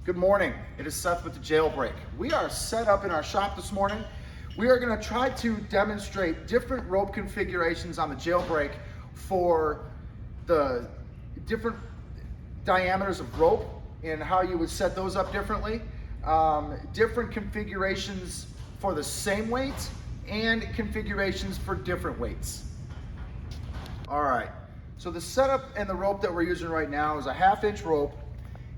Good morning, it is Seth with the Jailbreak. We are set up in our shop this morning. We are going to try to demonstrate different rope configurations on the Jailbreak for the different diameters of rope and how you would set those up differently. Different configurations for the same weight and configurations for different weights. All right, so the setup and the rope that we're using right now is a 1/2 inch rope,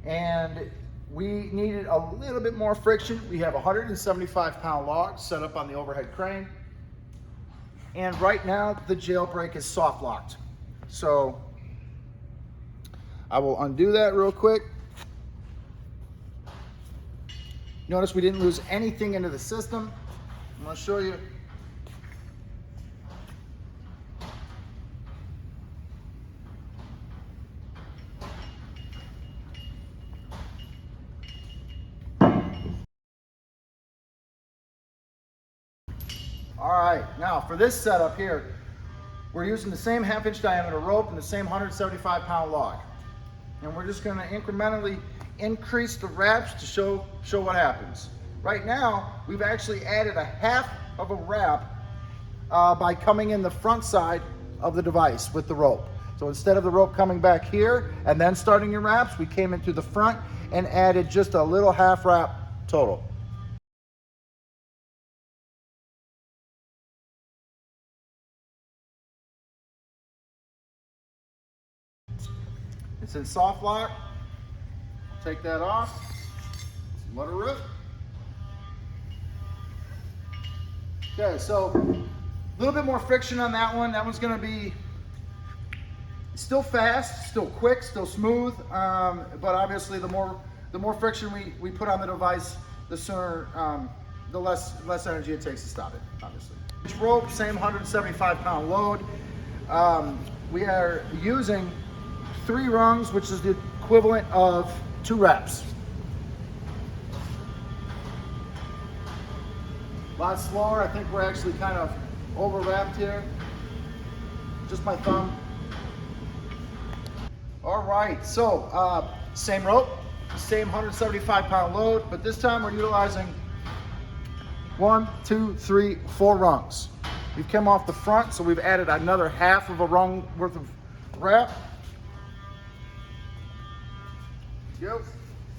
and we needed a little bit more friction. We have a 175-pound log set up on the overhead crane. And right now the Jailbreak is soft locked. So I will undo that real quick. Notice we didn't lose anything into the system. I'm going to show you. All right, now for this setup here, we're using the same 1/2 inch diameter rope and the same 175-pound log. And we're just gonna incrementally increase the wraps to show what happens. Right now, we've actually added a 1/2 of a wrap by coming in the front side of the device with the rope. So instead of the rope coming back here and then starting your wraps, we came into the front and added just a little 1/2 wrap total. It's in soft lock. Take that off. Let her rip. Okay, so a little bit more friction on that one. That one's going to be still fast, still quick, still smooth. But obviously, the more friction we put on the device, the sooner, the less energy it takes to stop it. Obviously, each rope, same 175-pound load. We are using 3 rungs, which is the equivalent of 2 wraps. A lot slower. I think we're actually kind of over wrapped here. Just my thumb. All right, so same rope, same 175-pound load, but this time we're utilizing 1, 2, 3, 4 rungs. We've come off the front, so we've added another 1/2 of a rung worth of wrap. Yep.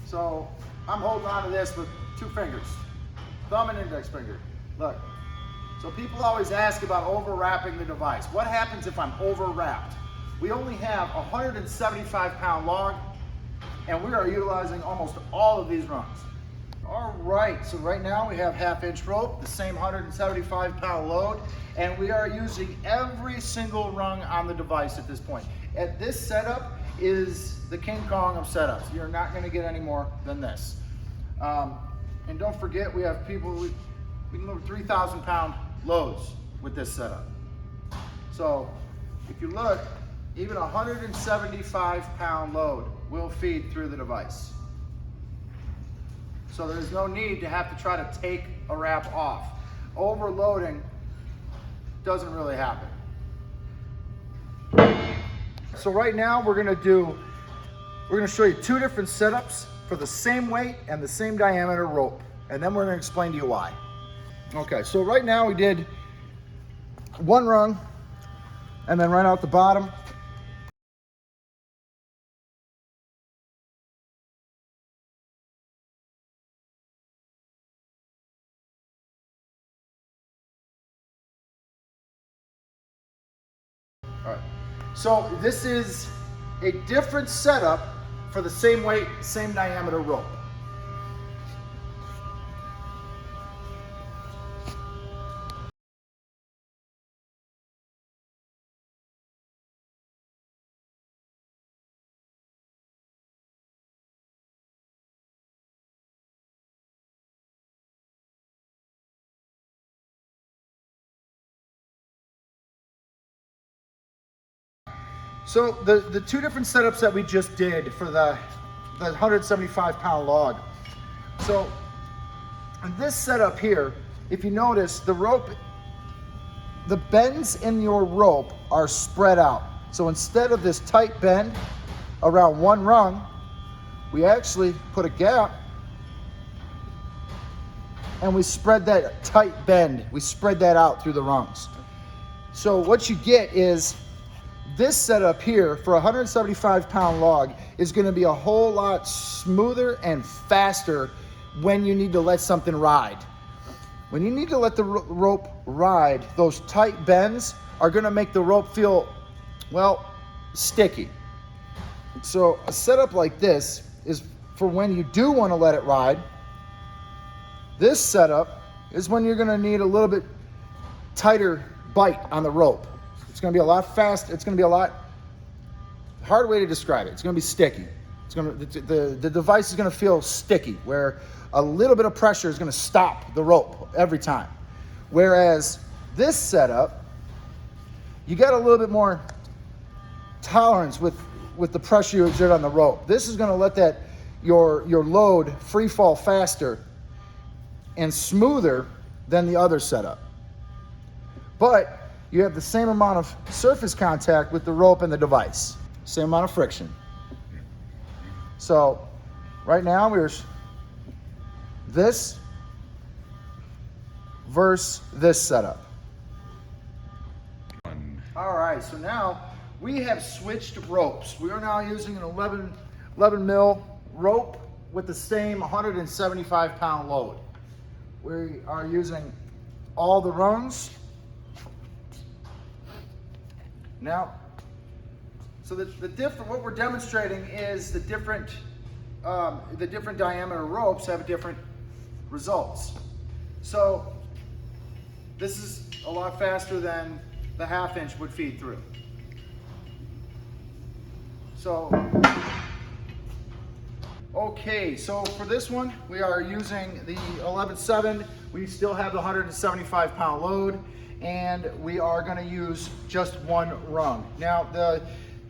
So I'm holding on to this with 2 fingers, thumb and index finger. Look. So people always ask about over wrapping the device. What happens if I'm over wrapped? We only have a 175-pound log, and we are utilizing almost all of these rungs. All right, so right now we have 1/2 inch rope, the same 175-pound load, and we are using every single rung on the device at this point. At this setup is the King Kong of setups. You're not going to get any more than this. And don't forget, we have people, we can move 3,000-pound loads with this setup. So if you look, even a 175-pound load will feed through the device. So there's no need to have to try to take a wrap off. Overloading doesn't really happen. So right now we're gonna show you 2 different setups for the same weight and the same diameter rope. And then we're gonna explain to you why. Okay, so right now we did 1 rung and then right out the bottom. All right, so this is a different setup for the same weight, same diameter rope. So the 2 different setups that we just did for the 175-pound log. So in this setup here, if you notice, the rope, the bends in your rope are spread out. So instead of this tight bend around 1 rung, we actually put a gap and we spread that tight bend. We spread that out through the rungs. So what you get is this setup here for a 175-pound log is going to be a whole lot smoother and faster when you need to let something ride. When you need to let the rope ride, those tight bends are going to make the rope feel, well, sticky. So a setup like this is for when you do want to let it ride. This setup is when you're going to need a little bit tighter bite on the rope. It's going to be a lot faster. It's going to be a lot hard way to describe it. It's going to be sticky. It's going to the device is going to feel sticky, where a little bit of pressure is going to stop the rope every time. Whereas this setup, you got a little bit more tolerance with the pressure you exert on the rope. This is going to let that your load free fall faster and smoother than the other setup. But you have the same amount of surface contact with the rope and the device. Same amount of friction. So right now there's this versus this setup. All right, so now we have switched ropes. We are now using an 11 mil rope with the same 175-pound load. We are using all the rungs. Now, so what we're demonstrating is the different diameter ropes have different results. So this is a lot faster than the 1/2 inch would feed through. So, okay, so for this one, we are using the 11.7. We still have the 175-pound load, and we are going to use just one rung. Now, the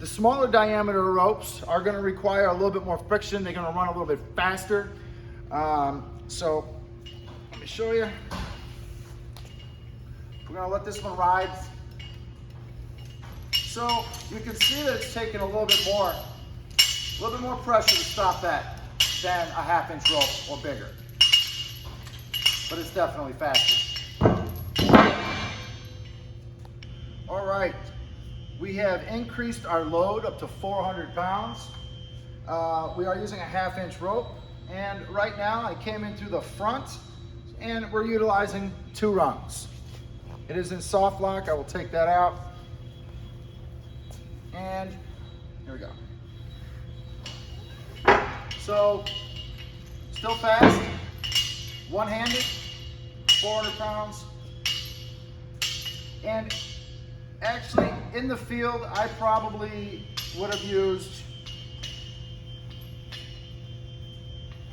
smaller diameter ropes are going to require a little bit more friction. They're going to run a little bit faster. So let me show you. We're going to let this one ride. So you can see that it's taking a little bit more pressure to stop that than a 1/2 inch rope or bigger. But it's definitely faster. All right, we have increased our load up to 400 pounds. We are using a 1/2 inch rope, and right now I came in through the front, and we're utilizing 2 rungs. It is in soft lock. I will take that out. And here we go. So, still fast, one-handed, 400 pounds. And actually, in the field, I probably would have used,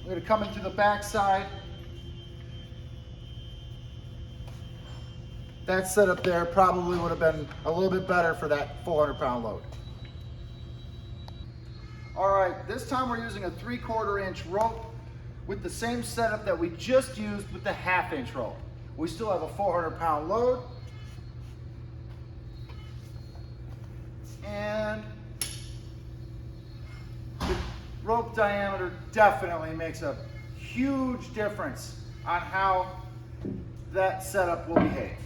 I'm going to come into the back side. That setup there probably would have been a little bit better for that 400-pound load. All right, this time we're using a 3/4 inch rope with the same setup that we just used with the 1/2 inch rope. We still have a 400-pound load. And the rope diameter definitely makes a huge difference on how that setup will behave.